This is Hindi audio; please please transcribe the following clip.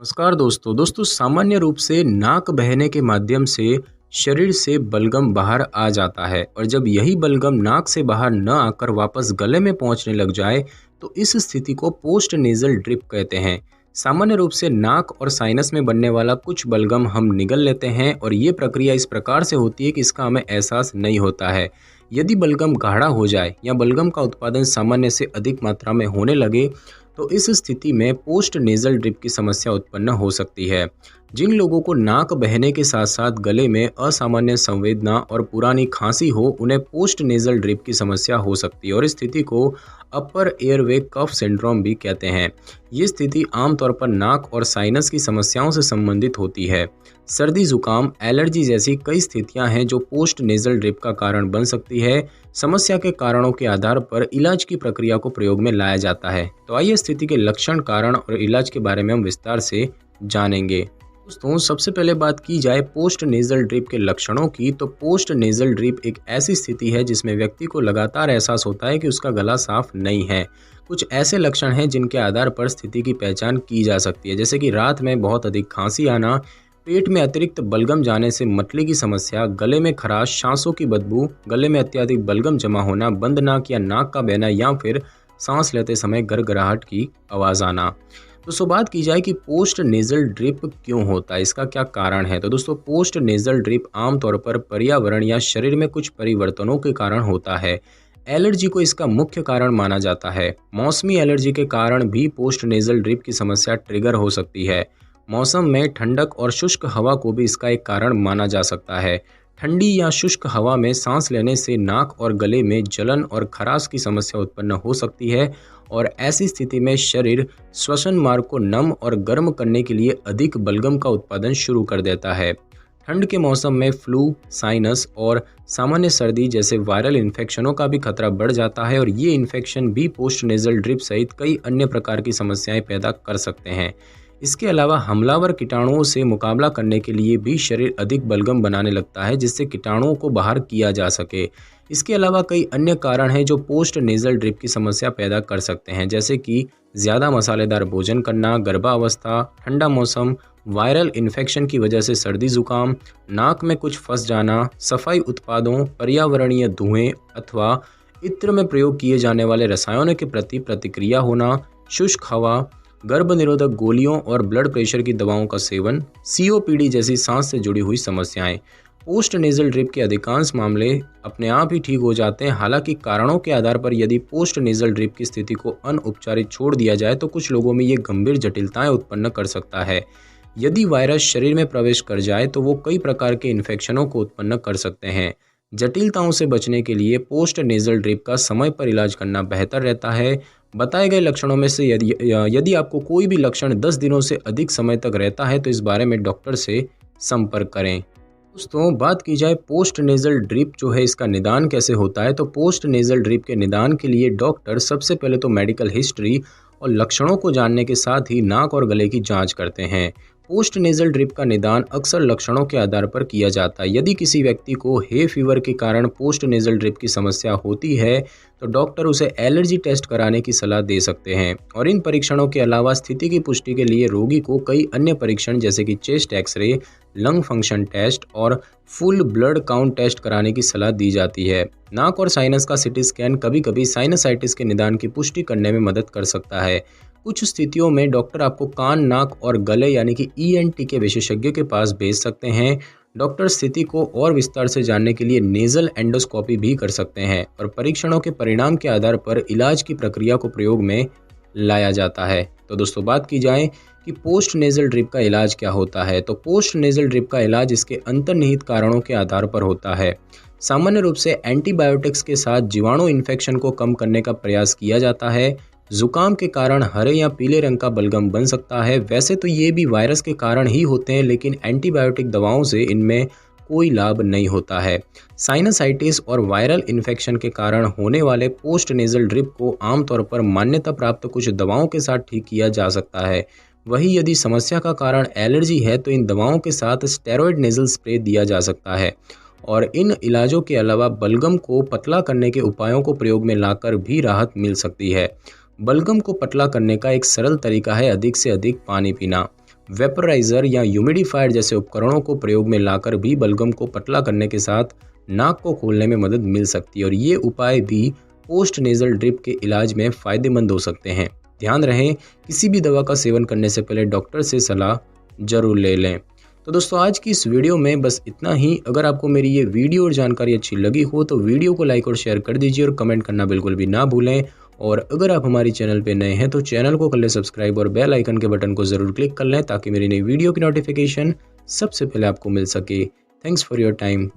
नमस्कार दोस्तों सामान्य रूप से नाक बहने के माध्यम से शरीर से बलगम बाहर आ जाता है और जब यही बलगम नाक से बाहर न आकर वापस गले में पहुंचने लग जाए तो इस स्थिति को पोस्ट नेजल ड्रिप कहते हैं। सामान्य रूप से नाक और साइनस में बनने वाला कुछ बलगम हम निगल लेते हैं और ये प्रक्रिया इस प्रकार से होती है कि इसका हमें एहसास नहीं होता है। यदि बलगम गाढ़ा हो जाए या बलगम का उत्पादन सामान्य से अधिक मात्रा में होने लगे तो इस स्थिति में पोस्ट नेजल ड्रिप की समस्या उत्पन्न हो सकती है। जिन लोगों को नाक बहने के साथ साथ गले में असामान्य संवेदना और पुरानी खांसी हो उन्हें पोस्ट नेजल ड्रिप की समस्या हो सकती है और इस स्थिति को अपर एयरवे कफ सिंड्रोम भी कहते हैं। ये स्थिति आमतौर पर नाक और साइनस की समस्याओं से संबंधित होती है। सर्दी जुकाम एलर्जी जैसी कई स्थितियां हैं जो पोस्ट नेजल ड्रिप का कारण बन सकती है। समस्या के कारणों के आधार पर इलाज की प्रक्रिया को प्रयोग में लाया जाता है। तो आइए स्थिति के लक्षण, कारण और इलाज के बारे में हम विस्तार से जानेंगे। दोस्तों सबसे पहले बात की जाए पोस्ट नेजल ड्रिप के लक्षणों की, तो पोस्ट नेजल ड्रिप एक ऐसी स्थिति है जिसमें व्यक्ति को लगातार एहसास होता है कि उसका गला साफ नहीं है। कुछ ऐसे लक्षण हैं जिनके आधार पर स्थिति की पहचान की जा सकती है, जैसे कि रात में बहुत अधिक खांसी आना, पेट में अतिरिक्त बलगम जाने से मतली की समस्या, गले में खराश, सांसों की बदबू, गले में अत्यधिक बलगम जमा होना, बंद नाक या नाक का बहना या फिर सांस लेते समय गड़गड़ाहट की आवाज़ आना। दोस्तों बात की जाए कि पोस्ट नेजल ड्रिप क्यों होता है, इसका क्या कारण है। तो दोस्तों पोस्ट नेजल ड्रिप आमतौर पर पर्यावरण या शरीर में कुछ परिवर्तनों के कारण होता है। एलर्जी को इसका मुख्य कारण माना जाता है। मौसमी एलर्जी के कारण भी पोस्ट नेजल ड्रिप की समस्या ट्रिगर हो सकती है। मौसम में ठंडक और शुष्क हवा को भी इसका एक कारण माना जा सकता है। ठंडी या शुष्क हवा में सांस लेने से नाक और गले में जलन और खराश की समस्या उत्पन्न हो सकती है और ऐसी स्थिति में शरीर श्वसन मार्ग को नम और गर्म करने के लिए अधिक बलगम का उत्पादन शुरू कर देता है। ठंड के मौसम में फ्लू, साइनस और सामान्य सर्दी जैसे वायरल इन्फेक्शनों का भी खतरा बढ़ जाता है और ये इन्फेक्शन भी पोस्ट नेजल ड्रिप सहित कई अन्य प्रकार की समस्याएं पैदा कर सकते हैं। इसके अलावा हमलावर कीटाणुओं से मुकाबला करने के लिए भी शरीर अधिक बलगम बनाने लगता है जिससे कीटाणुओं को बाहर किया जा सके। इसके अलावा कई अन्य कारण हैं जो पोस्ट नेजल ड्रिप की समस्या पैदा कर सकते हैं, जैसे कि ज़्यादा मसालेदार भोजन करना, गर्भावस्था, ठंडा मौसम, वायरल इन्फेक्शन की वजह से सर्दी जुकाम, नाक में कुछ फंस जाना, सफाई उत्पादों, पर्यावरणीय धुएं अथवा इत्र में प्रयोग किए जाने वाले रसायनों के प्रति प्रतिक्रिया होना, शुष्क हवा, गर्भ निरोधक गोलियों और ब्लड प्रेशर की दवाओं का सेवन, सीओपीडी जैसी सांस से जुड़ी हुई समस्याएं। पोस्ट नेजल ड्रिप के अधिकांश मामले अपने आप ही ठीक हो जाते हैं। हालांकि कारणों के आधार पर यदि पोस्ट नेजल ड्रिप की स्थिति को अनउपचारित छोड़ दिया जाए तो कुछ लोगों में ये गंभीर जटिलताएं उत्पन्न कर सकता है। यदि वायरस शरीर में प्रवेश कर जाए तो वो कई प्रकार के इन्फेक्शनों को उत्पन्न कर सकते हैं। जटिलताओं से बचने के लिए पोस्ट नेजल ड्रिप का समय पर इलाज करना बेहतर रहता है। बताए गए लक्षणों में से यदि आपको कोई भी लक्षण 10 दिनों से अधिक समय तक रहता है तो इस बारे में डॉक्टर से संपर्क करें। दोस्तों बात की जाए पोस्ट नेजल ड्रिप जो है इसका निदान कैसे होता है, तो पोस्ट नेजल ड्रिप के निदान के लिए डॉक्टर सबसे पहले तो मेडिकल हिस्ट्री और लक्षणों को जानने के साथ ही नाक और गले की जांच करते हैं। पोस्ट नेजल ड्रिप का निदान अक्सर लक्षणों के आधार पर किया जाता है। यदि किसी व्यक्ति को हे फीवर के कारण पोस्ट नेजल ड्रिप की समस्या होती है तो डॉक्टर उसे एलर्जी टेस्ट कराने की सलाह दे सकते हैं और इन परीक्षणों के अलावा स्थिति की पुष्टि के लिए रोगी को कई अन्य परीक्षण जैसे कि chest x-ray, lung function test और फुल ब्लड काउंट टेस्ट कराने की सलाह दी जाती है। नाक और साइनस का सीटी स्कैन कभी कभी साइनसाइटिस के निदान की पुष्टि करने में मदद कर सकता है। कुछ स्थितियों में डॉक्टर आपको कान, नाक और गले यानी कि ईएनटी के विशेषज्ञ के पास भेज सकते हैं। डॉक्टर स्थिति को और विस्तार से जानने के लिए नेजल एंडोस्कोपी भी कर सकते हैं और परीक्षणों के परिणाम के आधार पर इलाज की प्रक्रिया को प्रयोग में लाया जाता है। तो दोस्तों बात की जाए कि पोस्ट नेजल ड्रिप का इलाज क्या होता है, तो पोस्ट नेजल ड्रिप का इलाज इसके अंतर्निहित कारणों के आधार पर होता है। सामान्य रूप से एंटीबायोटिक्स के साथ जीवाणु इन्फेक्शन को कम करने का प्रयास किया जाता है। जुकाम के कारण हरे या पीले रंग का बलगम बन सकता है। वैसे तो ये भी वायरस के कारण ही होते हैं, लेकिन एंटीबायोटिक दवाओं से इनमें कोई लाभ नहीं होता है। साइनसाइटिस और वायरल इन्फेक्शन के कारण होने वाले पोस्ट नेजल ड्रिप को आमतौर पर मान्यता प्राप्त कुछ दवाओं के साथ ठीक किया जा सकता है। वहीं यदि समस्या का कारण एलर्जी है तो इन दवाओं के साथ स्टेरॉयड नेजल स्प्रे दिया जा सकता है और इन इलाजों के अलावा बलगम को पतला करने के उपायों को प्रयोग में लाकर भी राहत मिल सकती है। बलगम को पतला करने का एक सरल तरीका है अधिक से अधिक पानी पीना। वेपराइजर या ह्यूमिडिफायर जैसे उपकरणों को प्रयोग में लाकर भी बलगम को पतला करने के साथ नाक को खोलने में मदद मिल सकती है और ये उपाय भी पोस्ट नेजल ड्रिप के इलाज में फ़ायदेमंद हो सकते हैं। ध्यान रहे, किसी भी दवा का सेवन करने से पहले डॉक्टर से सलाह जरूर ले लें। तो दोस्तों, आज की इस वीडियो में बस इतना ही। अगर आपको मेरी ये वीडियो और जानकारी अच्छी लगी हो तो वीडियो को लाइक और शेयर कर दीजिए और कमेंट करना बिल्कुल भी ना भूलें। और अगर आप हमारी चैनल पे नए हैं तो चैनल को कर लें सब्सक्राइब और बेल आइकन के बटन को ज़रूर क्लिक कर लें ताकि मेरी नई वीडियो की नोटिफिकेशन सबसे पहले आपको मिल सके। Thanks for your time.